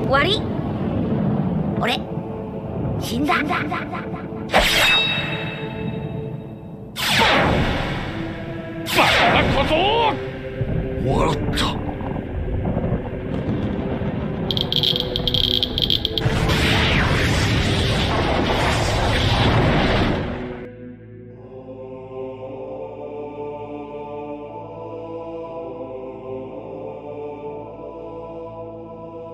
終わり？俺、死んだ。バカなことを！笑った。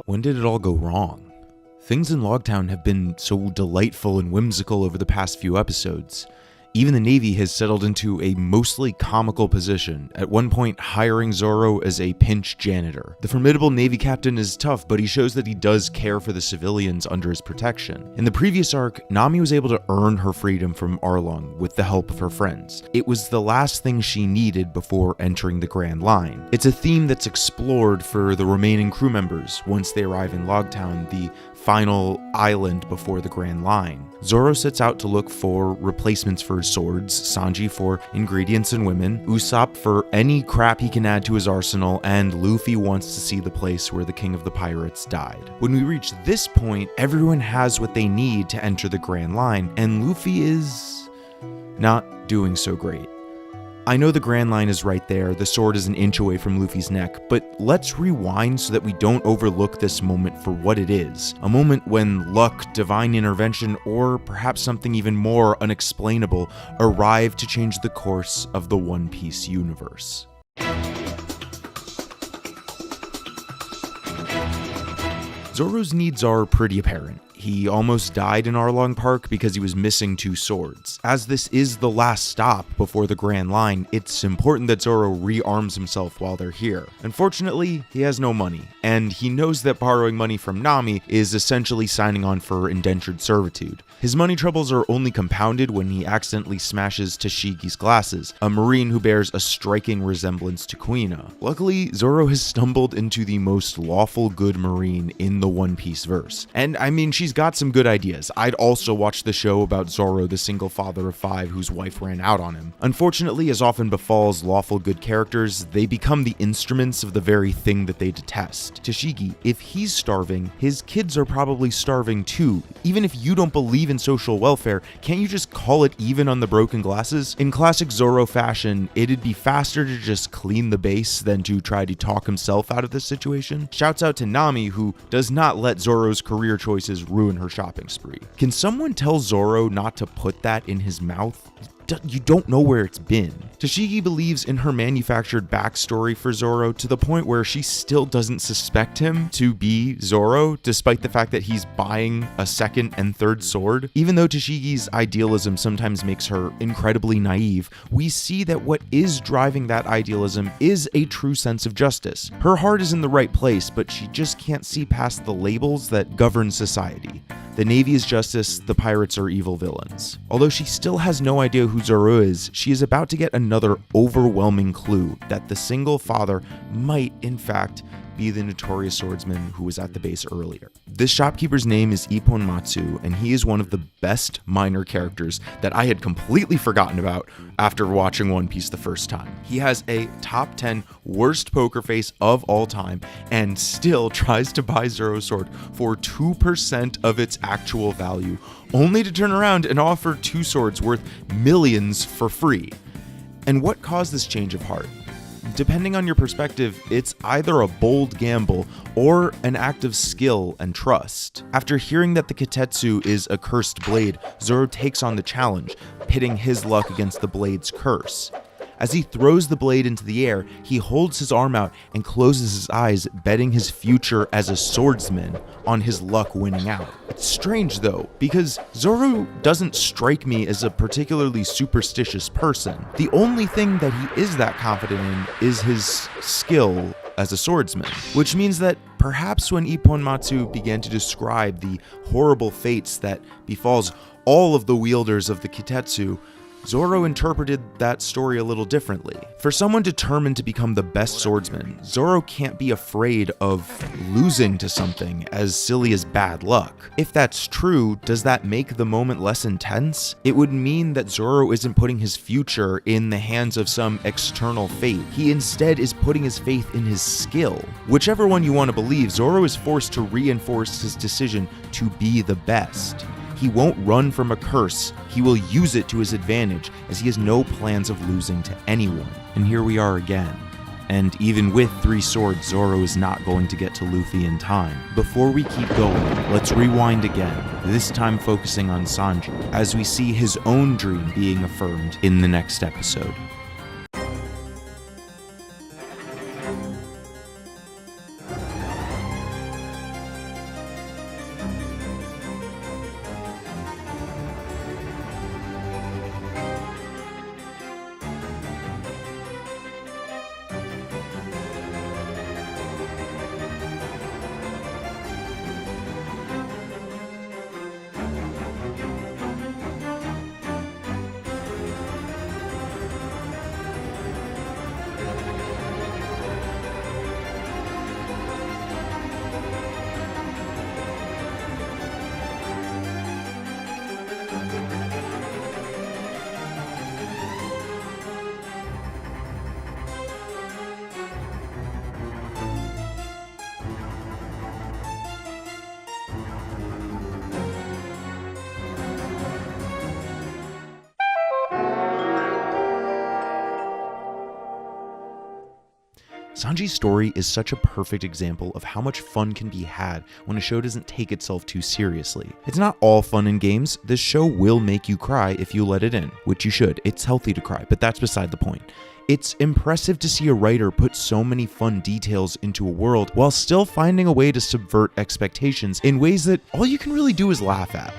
When did it all go wrong? Things in Loguetown have been so delightful and whimsical over the past few episodes. Even the Navy has settled into a mostly comical position, at one point hiring Zoro as a pinch janitor. The formidable Navy captain is tough, but he shows that he does care for the civilians under his protection. In the previous arc, Nami was able to earn her freedom from Arlong with the help of her friends. It was the last thing she needed before entering the Grand Line. It's a theme that's explored for the remaining crew members once they arrive in Loguetown, the final island before the Grand Line. Zoro sets out to look for replacements for his swords, Sanji for ingredients and women, Usopp for any crap he can add to his arsenal, and Luffy wants to see the place where the king of the pirates died. When we reach this point, everyone has what they need to enter the Grand Line, and Luffy is not doing so great. I know the Grand Line is right there, the sword is an inch away from Luffy's neck, but let's rewind so that we don't overlook this moment for what it is. A moment when luck, divine intervention, or perhaps something even more unexplainable arrive to change the course of the One Piece universe. Zoro's needs are pretty apparent. He almost died in Arlong Park because he was missing 2 swords. As this is the last stop before the Grand Line, it's important that Zoro rearms himself while they're here. Unfortunately, he has no money, and he knows that borrowing money from Nami is essentially signing on for indentured servitude. His money troubles are only compounded when he accidentally smashes Tashigi's glasses, a marine who bears a striking resemblance to Kuina. Luckily, Zoro has stumbled into the most lawful good marine in the One Piece verse. And I mean, she's got some good ideas. I'd also watch the show about Zoro, the single father of 5 whose wife ran out on him. Unfortunately, as often befalls lawful good characters, they become the instruments of the very thing that they detest. Tashigi, if he's starving, his kids are probably starving too. Even if you don't believe in social welfare, can't you just call it even on the broken glasses? In classic Zoro fashion, it'd be faster to just clean the base than to try to talk himself out of this situation. Shouts out to Nami, who does not let Zoro's career choices ruin her shopping spree. Can someone tell Zoro not to put that in his mouth? You don't know where it's been. Tashigi believes in her manufactured backstory for Zoro to the point where she still doesn't suspect him to be Zoro, despite the fact that he's buying a second and third sword. Even though Tashigi's idealism sometimes makes her incredibly naive, we see that what is driving that idealism is a true sense of justice. Her heart is in the right place, but she just can't see past the labels that govern society. The Navy is justice, the pirates are evil villains. Although she still has no idea who Zoro is, she is about to get another overwhelming clue that the single father might, in fact, be the notorious swordsman who was at the base earlier. This shopkeeper's name is Ippon Matsu, and he is one of the best minor characters that I had completely forgotten about after watching One Piece the first time. He has a top 10 worst poker face of all time and still tries to buy Zoro's sword for 2% of its actual value, only to turn around and offer 2 swords worth millions for free. And what caused this change of heart? Depending on your perspective, it's either a bold gamble or an act of skill and trust. After hearing that the Kitetsu is a cursed blade, Zoro takes on the challenge, pitting his luck against the blade's curse. As he throws the blade into the air, he holds his arm out and closes his eyes, betting his future as a swordsman on his luck winning out. It's strange though, because Zoro doesn't strike me as a particularly superstitious person. The only thing that he is that confident in is his skill as a swordsman, which means that perhaps when Ippon Matsu began to describe the horrible fates that befalls all of the wielders of the Kitetsu, Zoro interpreted that story a little differently. For someone determined to become the best swordsman, Zoro can't be afraid of losing to something as silly as bad luck. If that's true, does that make the moment less intense? It would mean that Zoro isn't putting his future in the hands of some external fate. He instead is putting his faith in his skill. Whichever one you want to believe, Zoro is forced to reinforce his decision to be the best. He won't run from a curse, he will use it to his advantage, as he has no plans of losing to anyone. And here we are again. And even with 3 swords, Zoro is not going to get to Luffy in time. Before we keep going, let's rewind again, this time focusing on Sanji, as we see his own dream being affirmed in the next episode. Sanji's story is such a perfect example of how much fun can be had when a show doesn't take itself too seriously. It's not all fun and games. This show will make you cry if you let it in, which you should. It's healthy to cry, but that's beside the point. It's impressive to see a writer put so many fun details into a world while still finding a way to subvert expectations in ways that all you can really do is laugh at.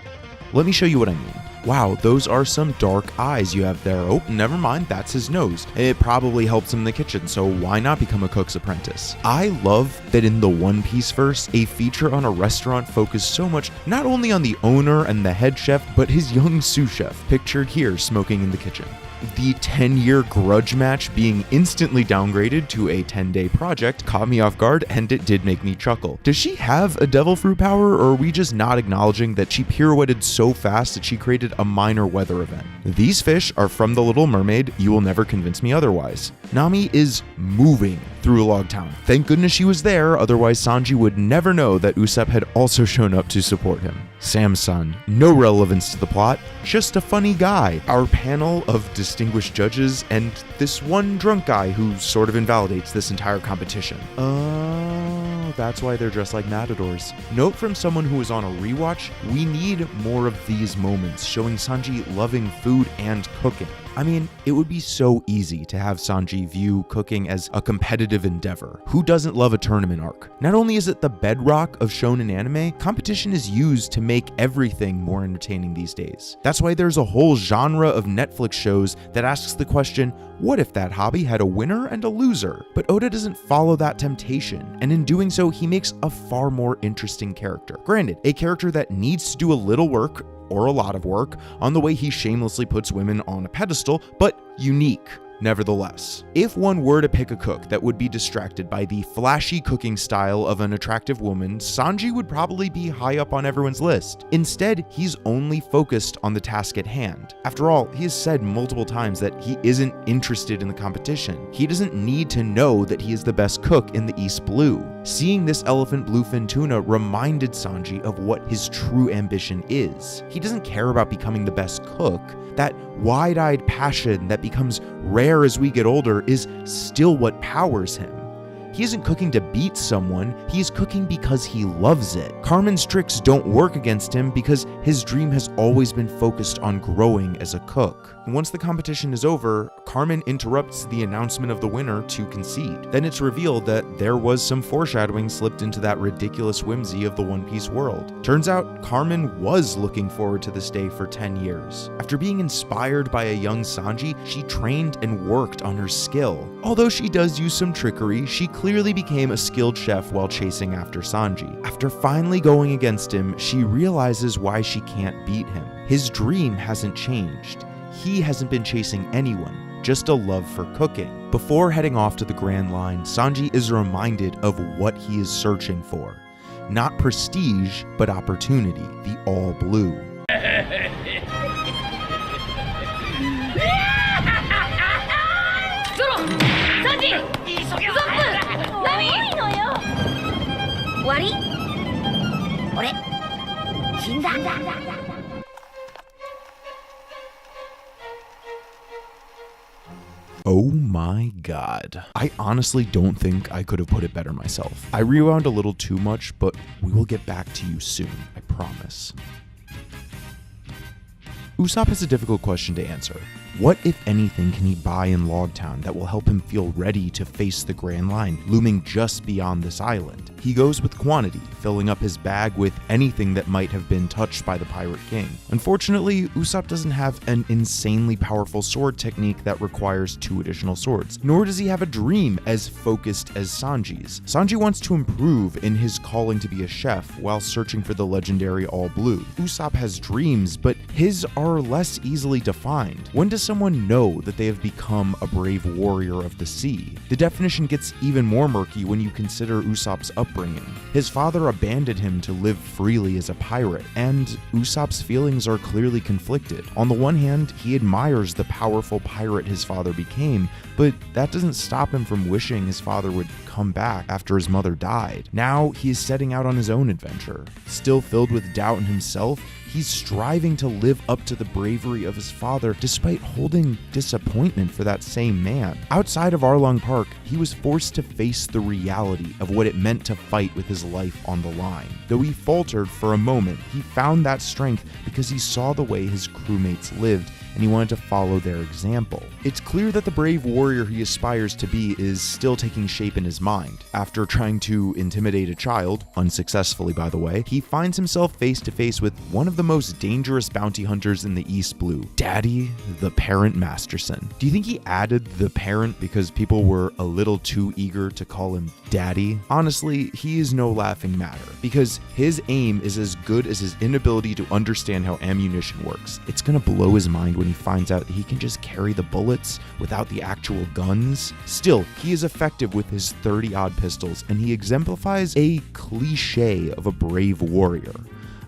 Let me show you what I mean. Wow, those are some dark eyes you have there. Oh, never mind, that's his nose. It probably helps him in the kitchen, so why not become a cook's apprentice? I love that in the One Piece verse, a feature on a restaurant focused so much not only on the owner and the head chef, but his young sous chef, pictured here smoking in the kitchen. The 10-year grudge match being instantly downgraded to a 10-day project caught me off guard, and it did make me chuckle. Does she have a devil fruit power, or are we just not acknowledging that she pirouetted so fast that she created a minor weather event? These fish are from The Little Mermaid. You will never convince me otherwise. Nami is moving through Loguetown. Thank goodness she was there, otherwise Sanji would never know that Usopp had also shown up to support him. Samson, no relevance to the plot, just a funny guy. Our panel of distinguished judges and this one drunk guy who sort of invalidates this entire competition. Oh, that's why they're dressed like matadors. Note from someone who is on a rewatch, we need more of these moments showing Sanji loving food and cooking. I mean, it would be so easy to have Sanji view cooking as a competitive endeavor. Who doesn't love a tournament arc? Not only is it the bedrock of shonen anime, competition is used to make everything more entertaining these days. That's why there's a whole genre of Netflix shows that asks the question, what if that hobby had a winner and a loser? But Oda doesn't follow that temptation, and in doing so, he makes a far more interesting character. Granted, a character that needs to do a little work, or a lot of work, on the way he shamelessly puts women on a pedestal, but unique nevertheless. If one were to pick a cook that would be distracted by the flashy cooking style of an attractive woman, Sanji would probably be high up on everyone's list. Instead, he's only focused on the task at hand. After all, he has said multiple times that he isn't interested in the competition. He doesn't need to know that he is the best cook in the East Blue. Seeing this elephant bluefin tuna reminded Sanji of what his true ambition is. He doesn't care about becoming the best cook. That wide-eyed passion that becomes rare as we get older is still what powers him. He isn't cooking to beat someone, he's cooking because he loves it. Carmen's tricks don't work against him because his dream has always been focused on growing as a cook. Once the competition is over, Carmen interrupts the announcement of the winner to concede. Then it's revealed that there was some foreshadowing slipped into that ridiculous whimsy of the One Piece world. Turns out, Carmen was looking forward to this day for 10 years. After being inspired by a young Sanji, she trained and worked on her skill. Although she does use some trickery, she clearly became a skilled chef while chasing after Sanji. After finally going against him, she realizes why she can't beat him. His dream hasn't changed. he hasn't been chasing anyone, just a love for cooking. Before heading off to the Grand Line, Sanji is reminded of what he is searching for. Not prestige, but opportunity, the all blue. ゾロ、サンジ、ゾップ、ナミ。終わり？俺、死んだ。Oh my god. I honestly don't think I could have put it better myself. I rewound a little too much, but we will get back to you soon, I promise. Usopp has a difficult question to answer. What, if anything, can he buy in Loguetown that will help him feel ready to face the Grand Line looming just beyond this island? He goes with quantity, filling up his bag with anything that might have been touched by the Pirate King. Unfortunately, Usopp doesn't have an insanely powerful sword technique that requires 2 additional swords, nor does he have a dream as focused as Sanji's. Sanji wants to improve in his calling to be a chef while searching for the legendary All Blue. Usopp has dreams, but his are less easily defined. When does someone know that they have become a brave warrior of the sea? The definition gets even more murky when you consider Usopp's upbringing. His father abandoned him to live freely as a pirate, and Usopp's feelings are clearly conflicted. On the one hand, he admires the powerful pirate his father became, but that doesn't stop him from wishing his father would come back after his mother died. Now he is setting out on his own adventure. Still filled with doubt in himself, he's striving to live up to the bravery of his father despite holding disappointment for that same man. Outside of Arlong Park, he was forced to face the reality of what it meant to fight with his life on the line. Though he faltered for a moment, he found that strength because he saw the way his crewmates lived and he wanted to follow their example. It's clear that the brave warrior he aspires to be is still taking shape in his mind. After trying to intimidate a child, unsuccessfully by the way, he finds himself face to face with one of the most dangerous bounty hunters in the East Blue, Daddy the Parent Masterson. Do you think he added the parent because people were a little too eager to call him Daddy? Honestly, he is no laughing matter, because his aim is as good as his inability to understand how ammunition works. It's gonna blow his mind when he finds out that he can just carry the bullets without the actual guns. Still, he is effective with his 30-odd pistols, and he exemplifies a cliche of a brave warrior.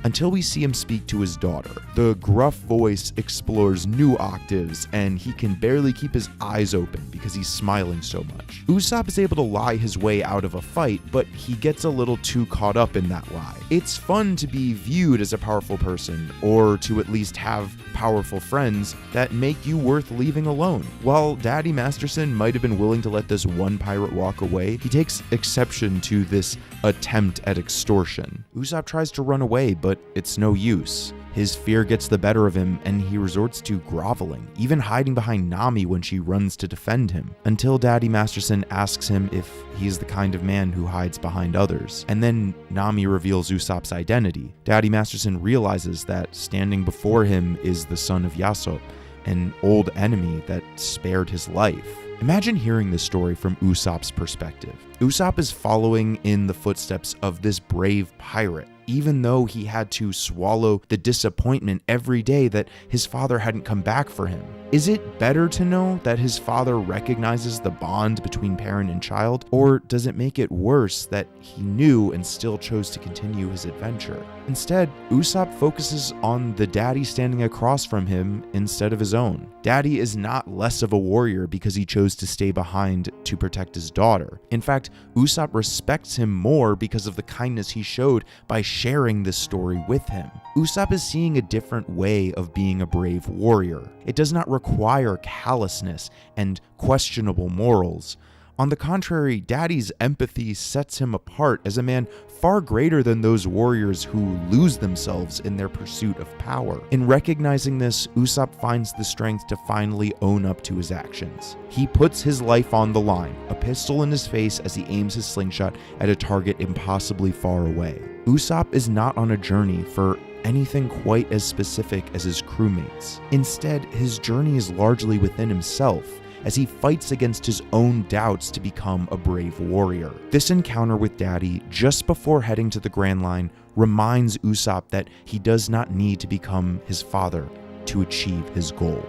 Until we see him speak to his daughter. The gruff voice explores new octaves, and he can barely keep his eyes open because he's smiling so much. Usopp is able to lie his way out of a fight, but he gets a little too caught up in that lie. It's fun to be viewed as a powerful person, or to at least have powerful friends that make you worth leaving alone. While Daddy Masterson might have been willing to let this one pirate walk away, he takes exception to this attempt at extortion. Usopp tries to run away, but it's no use. His fear gets the better of him, and he resorts to groveling, even hiding behind Nami when she runs to defend him, until Daddy Masterson asks him if he's the kind of man who hides behind others. And then Nami reveals Usopp's identity. Daddy Masterson realizes that standing before him is the son of Yasop, an old enemy that spared his life. Imagine hearing this story from Usopp's perspective. Usopp is following in the footsteps of this brave pirate, even though he had to swallow the disappointment every day that his father hadn't come back for him. Is it better to know that his father recognizes the bond between parent and child, or does it make it worse that he knew and still chose to continue his adventure? Instead, Usopp focuses on the daddy standing across from him instead of his own. Daddy is not less of a warrior because he chose to stay behind to protect his daughter. In fact, Usopp respects him more because of the kindness he showed by sharing this story with him. Usopp is seeing a different way of being a brave warrior. It does not require callousness and questionable morals. On the contrary, Daddy's empathy sets him apart as a man far greater than those warriors who lose themselves in their pursuit of power. In recognizing this, Usopp finds the strength to finally own up to his actions. He puts his life on the line, a pistol in his face as he aims his slingshot at a target impossibly far away. Usopp is not on a journey for anything quite as specific as his crewmates. Instead, his journey is largely within himself, as he fights against his own doubts to become a brave warrior. This encounter with Daddy just before heading to the Grand Line reminds Usopp that he does not need to become his father to achieve his goal.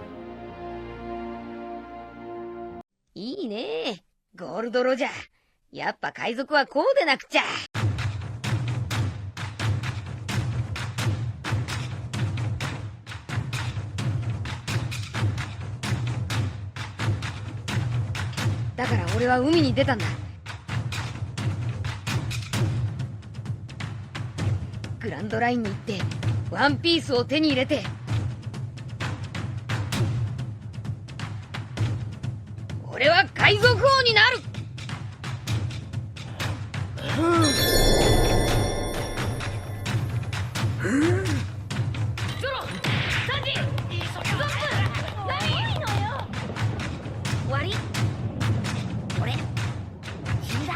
ゴールドロジャー、やっぱ海賊はこうでなくちゃ。だから俺は海に出たんだ。グランドラインに行ってワンピースを手に入れて、俺は海賊王になる。ゾロ、サンジ、ストップ、何？いいのよ。終わり？俺死んだ。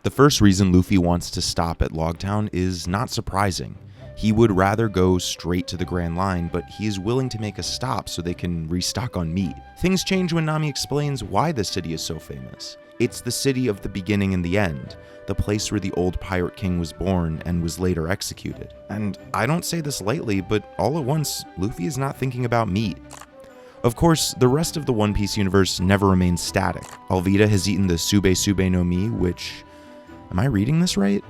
The first reason Luffy wants to stop at Loguetown is not surprising. He would rather go straight to the Grand Line, but he is willing to make a stop so they can restock on meat. Things change when Nami explains why the city is so famous. It's the city of the beginning and the end, the place where the old pirate king was born and was later executed. And I don't say this lightly, but all at once, Luffy is not thinking about meat. Of course, the rest of the One Piece universe never remains static. Alvida has eaten the Sube Sube no Mi, which, am I reading this right?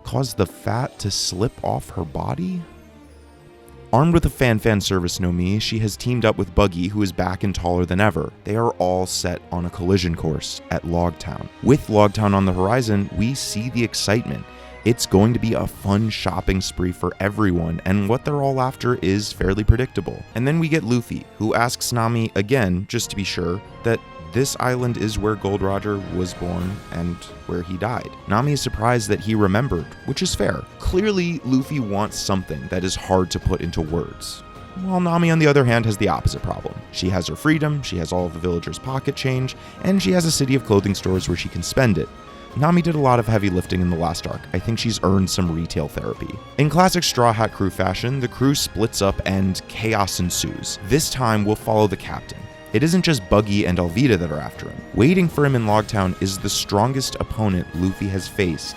Caused the fat to slip off her body? Armed with a fan service no Mi, she has teamed up with Buggy, who is back and taller than ever. They are all set on a collision course at Loguetown. With Loguetown on the horizon, we see the excitement. It's going to be a fun shopping spree for everyone, and what they're all after is fairly predictable. And then we get Luffy, who asks Nami again, just to be sure, that this island is where Gold Roger was born and where he died. Nami is surprised that he remembered, which is fair. Clearly, Luffy wants something that is hard to put into words. While Nami, on the other hand, has the opposite problem. She has her freedom, she has all of the villagers' pocket change, and she has a city of clothing stores where she can spend it. Nami did a lot of heavy lifting in the last arc. I think she's earned some retail therapy. In classic Straw Hat Crew fashion, the crew splits up and chaos ensues. This time, we'll follow the captain. It isn't just Buggy and Alvida that are after him. Waiting for him in Loguetown is the strongest opponent Luffy has faced.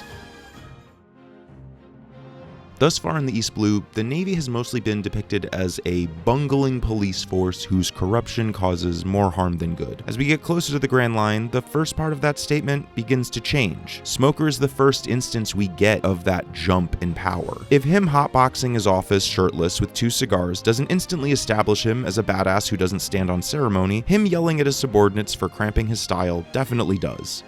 Thus far in the East Blue, the Navy has mostly been depicted as a bungling police force whose corruption causes more harm than good. As we get closer to the Grand Line, the first part of that statement begins to change. Smoker is the first instance we get of that jump in power. If him hotboxing his office shirtless with 2 cigars doesn't instantly establish him as a badass who doesn't stand on ceremony, him yelling at his subordinates for cramping his style definitely does.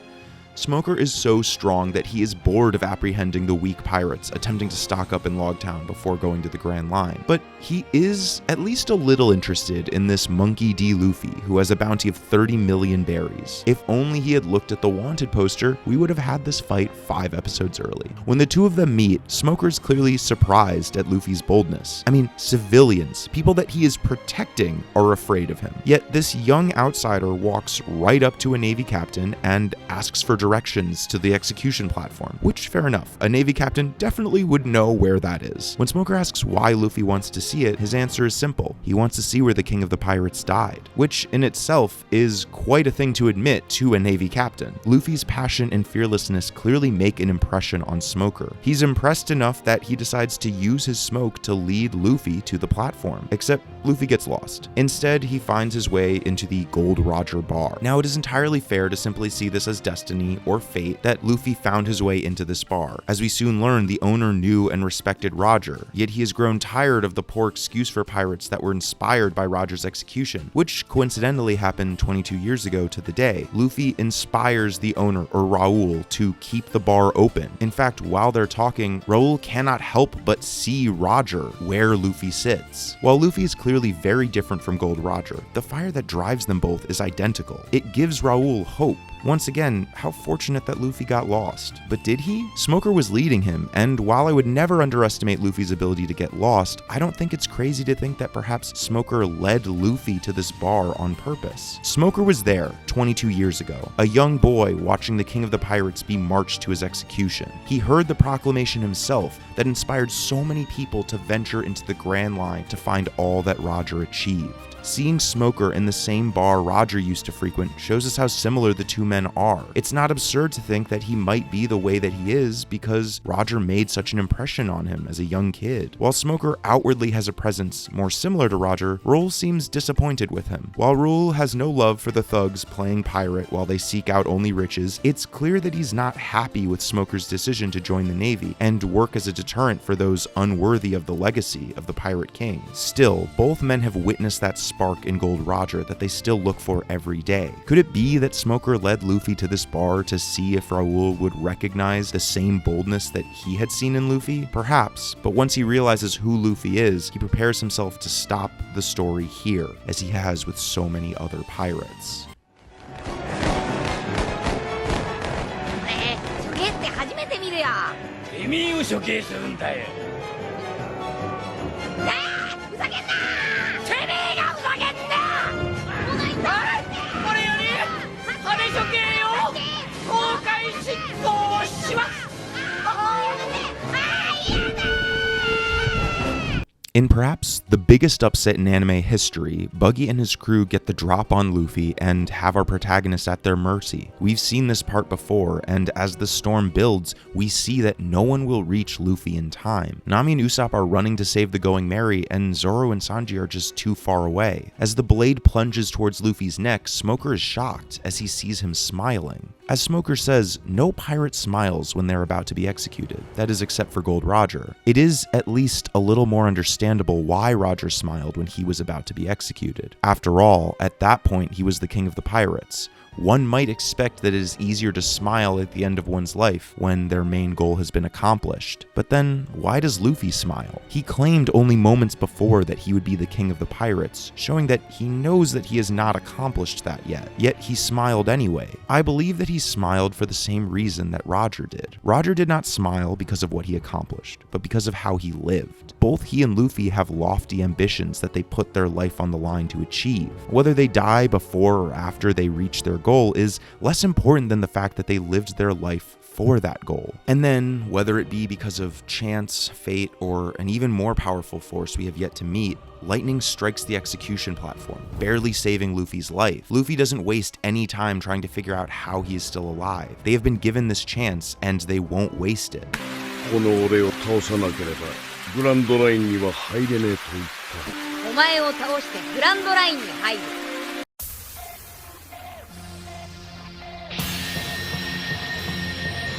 Smoker is so strong that he is bored of apprehending the weak pirates attempting to stock up in Loguetown before going to the Grand Line. But he is at least a little interested in this Monkey D. Luffy, who has a bounty of 30 million berries. If only he had looked at the wanted poster, we would have had this fight 5 episodes early. When the two of them meet, Smoker's clearly surprised at Luffy's boldness. I mean, civilians, people that he is protecting, are afraid of him. Yet this young outsider walks right up to a Navy captain and asks for directions to the execution platform, which, fair enough, a Navy captain definitely would know where that is. When Smoker asks why Luffy wants to see it, his answer is simple. He wants to see where the king of the pirates died, which in itself is quite a thing to admit to a Navy captain. Luffy's passion and fearlessness clearly make an impression on Smoker. He's impressed enough that he decides to use his smoke to lead Luffy to the platform, except Luffy gets lost. Instead, he finds his way into the Gold Roger bar. Now, it is entirely fair to simply see this as destiny or fate that Luffy found his way into this bar. As we soon learn, the owner knew and respected Roger, yet he has grown tired of the poor excuse for pirates that were inspired by Roger's execution, which coincidentally happened 22 years ago to the day. Luffy inspires the owner, or Raoul, to keep the bar open. In fact, while they're talking, Raoul cannot help but see Roger where Luffy sits. While Luffy is clearly very different from Gold Roger, the fire that drives them both is identical. It gives Raoul hope. Once again, how fortunate that Luffy got lost. But did he? Smoker was leading him, and while I would never underestimate Luffy's ability to get lost, I don't think it's crazy to think that perhaps Smoker led Luffy to this bar on purpose. Smoker was there 22 years ago, a young boy watching the King of the Pirates be marched to his execution. He heard the proclamation himself that inspired so many people to venture into the Grand Line to find all that Roger achieved. Seeing Smoker in the same bar Roger used to frequent shows us how similar the two men are. It's not absurd to think that he might be the way that he is because Roger made such an impression on him as a young kid. While Smoker outwardly has a presence more similar to Roger, Rule seems disappointed with him. While Rule has no love for the thugs playing pirate while they seek out only riches, it's clear that he's not happy with Smoker's decision to join the Navy and work as a deterrent for those unworthy of the legacy of the Pirate King. Still, both men have witnessed that spark in Gold Roger that they still look for every day. Could it be that Smoker led Luffy to this bar to see if Raoul would recognize the same boldness that he had seen in Luffy? Perhaps, but once he realizes who Luffy is, he prepares himself to stop the story here, as he has with so many other pirates. 処刑って初めて見るよ。君を処刑するんだよ。ふざけんな！てめえがふざけんな！これより派手処刑を公開執行します。 In perhaps the biggest upset in anime history, Buggy and his crew get the drop on Luffy and have our protagonists at their mercy. We've seen this part before, and as the storm builds, we see that no one will reach Luffy in time. Nami and Usopp are running to save the Going Merry, and Zoro and Sanji are just too far away. As the blade plunges towards Luffy's neck, Smoker is shocked as he sees him smiling. As Smoker says, no pirate smiles when they're about to be executed. That is except for Gold Roger. It is at least a little more understandable why Roger smiled when he was about to be executed. After all, at that point he was the king of the pirates. One might expect that it is easier to smile at the end of one's life when their main goal has been accomplished. But then, why does Luffy smile? He claimed only moments before that he would be the king of the pirates, showing that he knows that he has not accomplished that yet he smiled anyway. I believe that he smiled for the same reason that Roger did. Roger did not smile because of what he accomplished, but because of how he lived. Both he and Luffy have lofty ambitions that they put their life on the line to achieve. Whether they die before or after they reach their goal is less important than the fact that they lived their life for that goal. And then, whether it be because of chance, fate, or an even more powerful force we have yet to meet, lightning strikes the execution platform, barely saving Luffy's life. Luffy doesn't waste any time trying to figure out how he is still alive. They have been given this chance, and they won't waste it. この俺を倒さなければグランドラインには入れねえと言った。お前を倒してグランドラインに入る。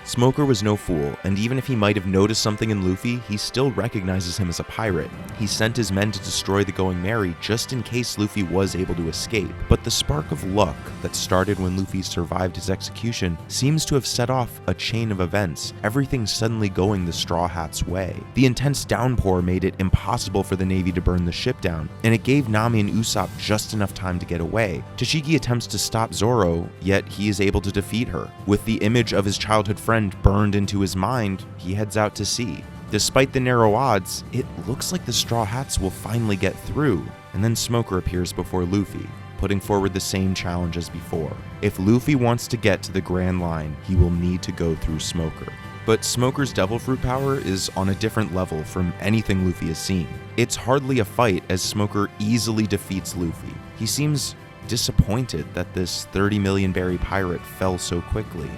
Smoker was no fool, and even if he might have noticed something in Luffy, he still recognizes him as a pirate. He sent his men to destroy the Going Merry just in case Luffy was able to escape. But the spark of luck that started when Luffy survived his execution seems to have set off a chain of events, everything suddenly going the Straw Hat's way. The intense downpour made it impossible for the Navy to burn the ship down, and it gave Nami and Usopp just enough time to get away. Tashigi attempts to stop Zoro, yet he is able to defeat her. With the image of his childhood friend burned into his mind, he heads out to sea. Despite the narrow odds, it looks like the Straw Hats will finally get through, and then Smoker appears before Luffy, putting forward the same challenge as before. If Luffy wants to get to the Grand Line, he will need to go through Smoker. But Smoker's Devil Fruit power is on a different level from anything Luffy has seen. It's hardly a fight as Smoker easily defeats Luffy. He seems disappointed that this 30 million berry pirate fell so quickly.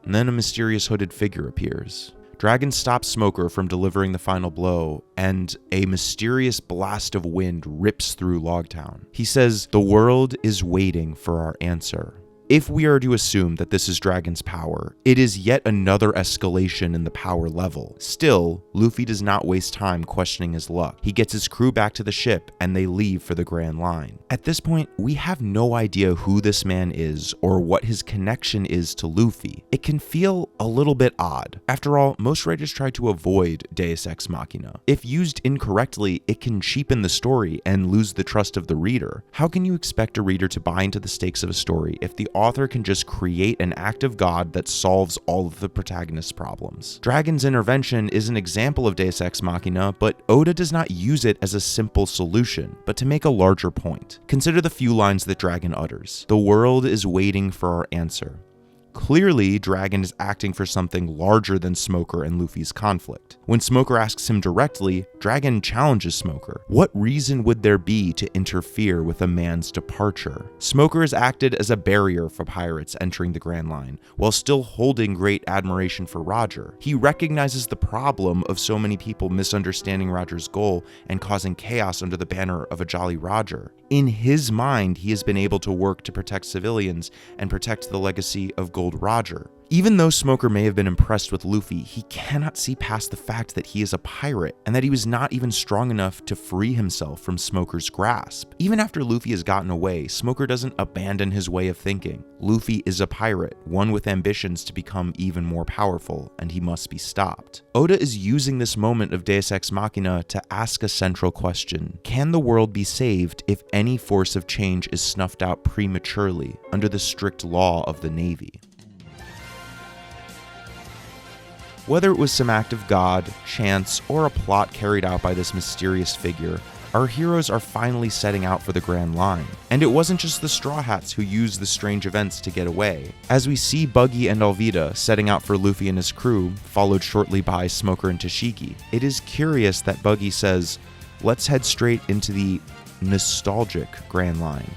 And then a mysterious hooded figure appears. Dragon stops Smoker from delivering the final blow, and a mysterious blast of wind rips through Loguetown. He says, "The world is waiting for our answer." If we are to assume that this is Dragon's power, it is yet another escalation in the power level. Still, Luffy does not waste time questioning his luck. He gets his crew back to the ship and they leave for the Grand Line. At this point, we have no idea who this man is or what his connection is to Luffy. It can feel a little bit odd. After all, most writers try to avoid Deus Ex Machina. If used incorrectly, it can cheapen the story and lose the trust of the reader. How can you expect a reader to buy into the stakes of a story if the author can just create an act of God that solves all of the protagonist's problems? Dragon's intervention is an example of Deus Ex Machina, but Oda does not use it as a simple solution, but to make a larger point. Consider the few lines that Dragon utters. "The world is waiting for our answer." Clearly, Dragon is acting for something larger than Smoker and Luffy's conflict. When Smoker asks him directly, Dragon challenges Smoker. What reason would there be to interfere with a man's departure? Smoker has acted as a barrier for pirates entering the Grand Line, while still holding great admiration for Roger. He recognizes the problem of so many people misunderstanding Roger's goal and causing chaos under the banner of a Jolly Roger. In his mind, he has been able to work to protect civilians and protect the legacy of Gold Roger. Even though Smoker may have been impressed with Luffy, he cannot see past the fact that he is a pirate and that he was not even strong enough to free himself from Smoker's grasp. Even after Luffy has gotten away, Smoker doesn't abandon his way of thinking. Luffy is a pirate, one with ambitions to become even more powerful, and he must be stopped. Oda is using this moment of Deus Ex Machina to ask a central question. Can the world be saved if any force of change is snuffed out prematurely under the strict law of the Navy? Whether it was some act of God, chance, or a plot carried out by this mysterious figure, our heroes are finally setting out for the Grand Line. And it wasn't just the Straw Hats who used the strange events to get away. As we see Buggy and Alvida setting out for Luffy and his crew, followed shortly by Smoker and Tashiki, it is curious that Buggy says, "Let's head straight into the nostalgic Grand Line."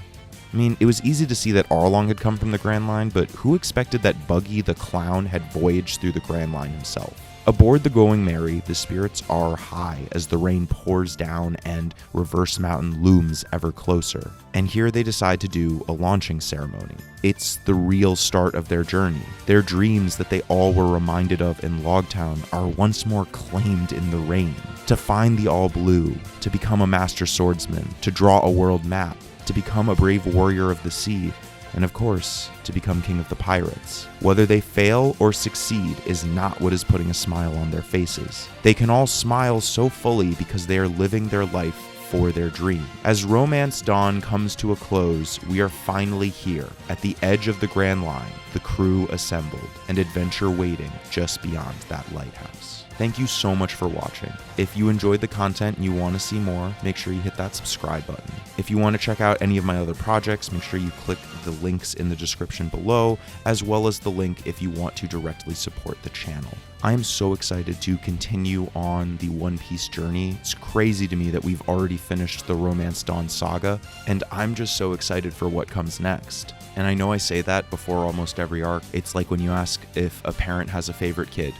I mean, it was easy to see that Arlong had come from the Grand Line, but who expected that Buggy the Clown had voyaged through the Grand Line himself? Aboard the Going Merry, the spirits are high as the rain pours down and Reverse Mountain looms ever closer. And here they decide to do a launching ceremony. It's the real start of their journey. Their dreams that they all were reminded of in Loguetown are once more claimed in the rain. To find the All Blue, to become a master swordsman, to draw a world map, to become a brave warrior of the sea, and of course, to become king of the pirates. Whether they fail or succeed is not what is putting a smile on their faces. They can all smile so fully because they are living their life for their dream. As Romance Dawn comes to a close, we are finally here, at the edge of the Grand Line, the crew assembled, and adventure waiting just beyond that lighthouse. Thank you so much for watching. If you enjoyed the content and you want to see more, make sure you hit that subscribe button. If you want to check out any of my other projects, make sure you click the links in the description below, as well as the link if you want to directly support the channel. I am so excited to continue on the One Piece journey. It's crazy to me that we've already finished the Romance Dawn saga, and I'm just so excited for what comes next. And I know I say that before almost every arc. It's like when you ask if a parent has a favorite kid.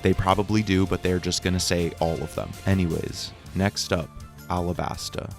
They probably do, but they're just gonna say all of them. Anyways, next up, Alabasta.